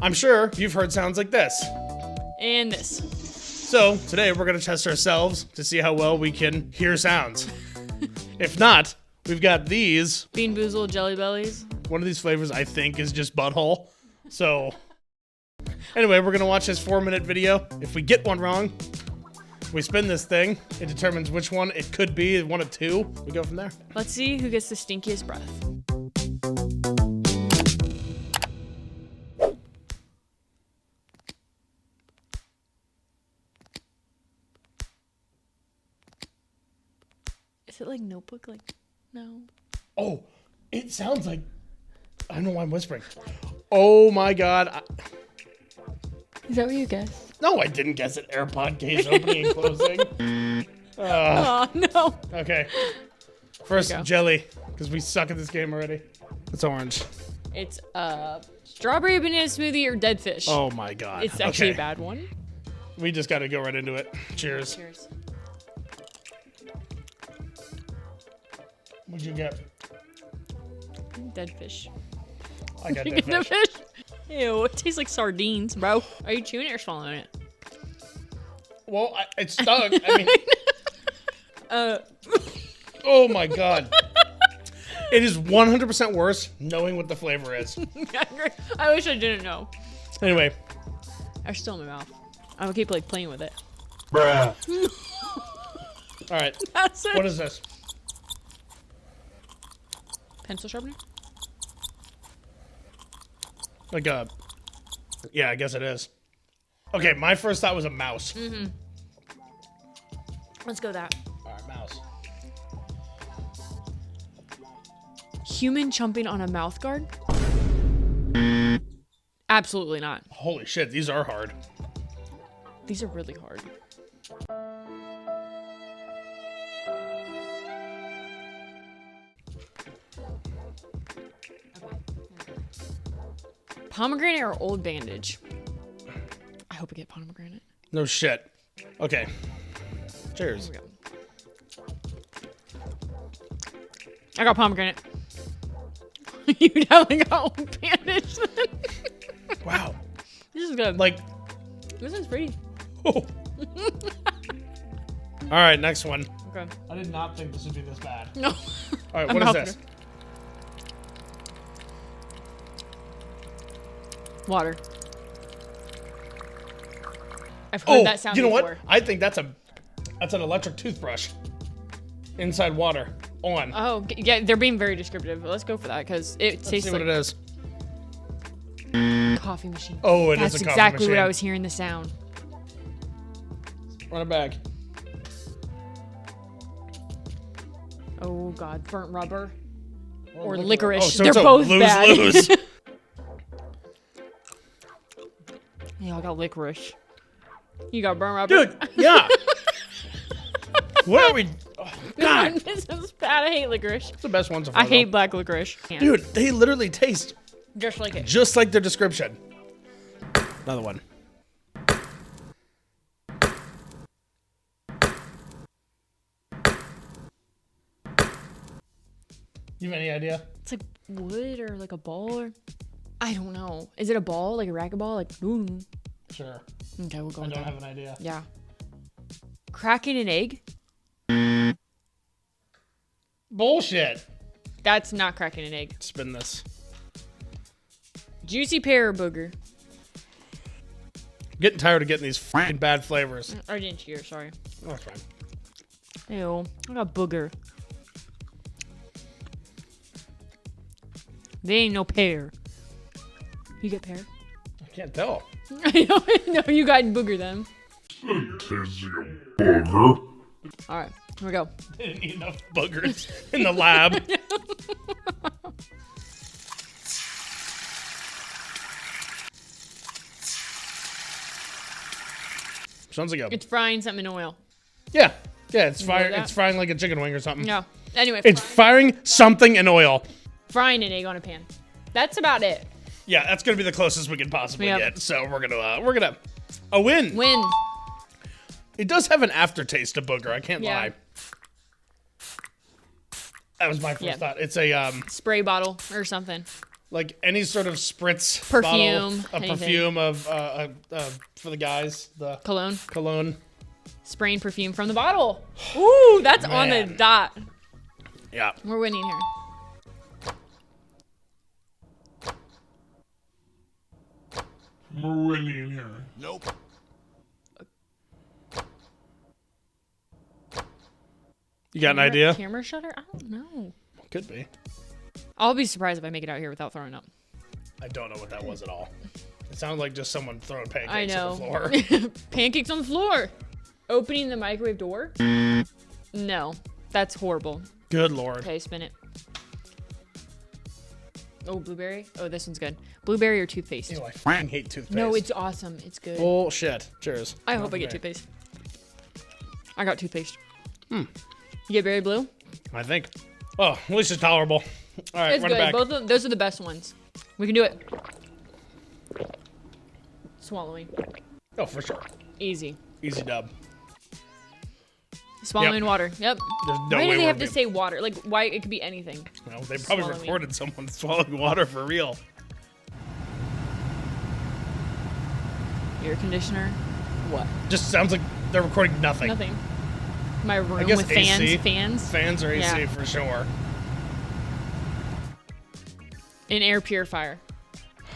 I'm sure you've heard sounds like this. And this. So today we're gonna test ourselves to see how well we can hear sounds. If not, we've got these. Bean Boozled Jelly Bellies. One of these flavors I think is just butthole. So anyway, we're gonna watch this 4-minute video. If we get one wrong, we spin this thing. It determines which one it could be, one of two. We go from there. Let's see who gets the stinkiest breath. Is it like Notebook? Like, no. Oh, it sounds like, I don't know why I'm whispering. Oh my God. Is that what you guessed? No, I didn't guess it. AirPod case opening and closing. Oh, no. Okay. First, jelly, because we suck at this game already. It's orange. It's strawberry banana smoothie or dead fish. Oh my God. It's actually a bad one. We just got to go right into it. Cheers. Cheers. What'd you get? Dead fish. I got You dead get fish. the fish? Ew, it tastes like sardines, bro. Are you chewing it or swallowing it? Well, it's stuck. I mean, oh my God. It is 100% worse knowing what the flavor is. I wish I didn't know. Anyway. I'm still in my mouth. I will keep like playing with it. Bruh. All right. That's it. What is this? Pencil sharpener? Like a, yeah, I guess it is. Okay, my first thought was a mouse. Mm-hmm. Let's go that. All right, mouse. Human chomping on a mouth guard? Absolutely not. Holy shit, these are hard. These are really hard. Pomegranate or Old Bandage? I hope I get pomegranate. No shit. Okay. Cheers. Here we go. I got pomegranate. You definitely got Old Bandage. Wow. This is good. Like, This is pretty. oh. All right, next one. Okay. I did not think this would be this bad. No. All right, I'm what is helping this? her. Water. I've heard that sound you know before. what? I think that's an electric toothbrush. Inside water. On. Oh, yeah, they're being very descriptive. Let's go for that because it Let's tastes see like what it is. coffee machine. Oh, it That's is a coffee exactly machine. what I was hearing the sound. Run it back. Oh God, burnt rubber Oh, or look at licorice. that. Oh, so They're it's a both lose-lose. bad. Yeah, I got licorice. You got burnt rubber. Dude, yeah. What are we? Oh, God. This is bad. I hate licorice. It's the best ones so far, I hate though. black licorice. Yeah. Dude, they literally taste Just like it. just like their description. Another one. You have any idea? It's like wood or like a ball or I don't know. Is it a ball? Like a racquetball? Like boom. Sure. Okay, we'll go I with don't that. have an idea. Yeah. Cracking an egg? Bullshit. That's not cracking an egg. Spin this. Juicy pear or booger? Getting tired of getting these fucking bad flavors. I didn't cheer, sorry. Oh, that's fine. Ew. I got booger. They ain't no pear. You get pear? I can't tell. I know. No, you got booger then. Booger. Alright, here we go. Didn't eat enough boogers in the lab. Sounds like a... It's frying something in oil. Yeah. Yeah, it's know fire. that? It's frying like a chicken wing or something. No. Anyway, It's firing something in oil. frying an egg on a pan. That's about it. Yeah, that's gonna be the closest we can possibly Yep. get. So we're gonna a win. Win. It does have an aftertaste of booger. I can't Yeah. lie. That was my first Yeah. thought. It's a Spray bottle or something. Like any sort of spritz Perfume, bottle, a anything. perfume for the guys, the Cologne. cologne. Spraying perfume from the bottle. Ooh, that's on the Man. dot. Yeah. We're winning here. We're winning here. Nope. You got an idea? Camera shutter? I don't know. Could be. I'll be surprised if I make it out here without throwing up. I don't know what that was at all. It sounded like just someone throwing pancakes I know. on the floor. Pancakes on the floor. Opening the microwave door? No. That's horrible. Good lord. Okay, spin it. Oh, blueberry? Oh, this one's good. Blueberry or toothpaste? Ew, I fucking hate toothpaste. No, it's awesome. It's good. bullshit. Cheers. I Not hope for I get me. toothpaste. I got toothpaste. You get berry blue? I think. Oh, at least it's tolerable. All right, It's run good. it back. Both of those are the best ones. We can do it. Swallowing. Oh, for sure. Easy. Easy dub. Swallowing Yep. water. Yep. There's no Why way do they we're have to being- say water? Like, why? It could be anything. Well, they probably Swallowing. recorded someone swallowing water for real. Air conditioner. What? Just sounds like they're recording nothing. Nothing. My room guess with AC. fans. Fans or AC Yeah. for sure. An air purifier.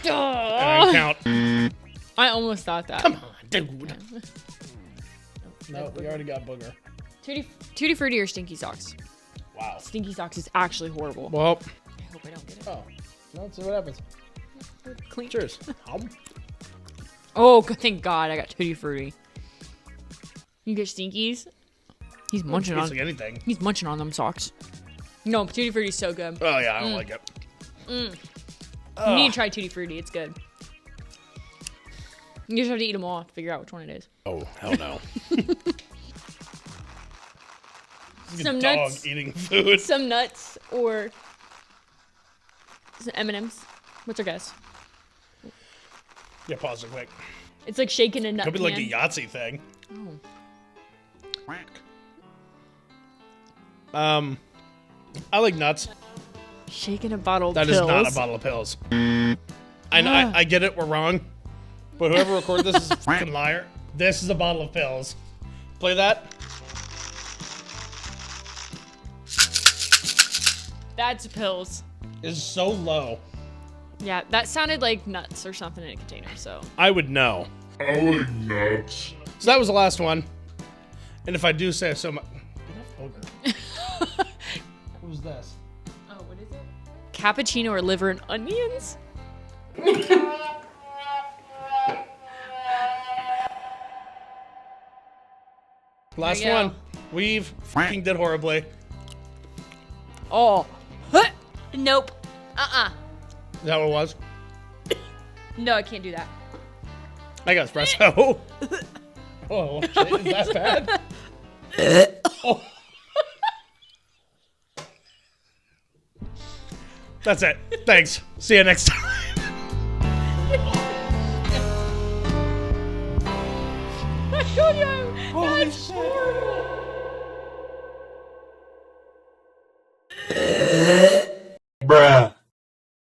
And I count. I almost thought that. Come on, dude. No, we already got booger. Tutti Frutti or Stinky Socks? Wow. Stinky Socks is actually horrible. Well, I hope I don't get it. oh, let's see what happens. Clean. Cheers. Oh, thank God I got Tutti Frutti. You get Stinkies? He's munching Tastes on. like anything. He's munching on them socks. No, Tutti Frutti's so good. Oh yeah, I don't like it. You need to try Tutti Frutti. It's good. You just have to eat them all to figure out which one it is. Oh hell no. Some Dog nuts. eating food. Some nuts or some M&Ms. What's your guess? Yeah, pause it quick. It's like shaking a nut. Could be like a can. Yahtzee thing. Oh. I like nuts. Shaking a bottle of That pills. is not a bottle of pills. I get it, we're wrong. But whoever recorded this is a fucking liar. This is a bottle of pills. Play that. That's pills. Is so low. Yeah, that sounded like nuts or something in a container, so. I would know. I like nuts. So that was the last one. And if I do say so much. What was this? Oh, what is it? Cappuccino or liver and onions? Last There you go. one. We've fucking did horribly. Oh. Nope. Is that what it was? No, I can't do that. I got espresso. Oh, shit, is that bad? Oh. That's it. Thanks. See you next time. I told you. Holy That's shit. horrible. Bruh.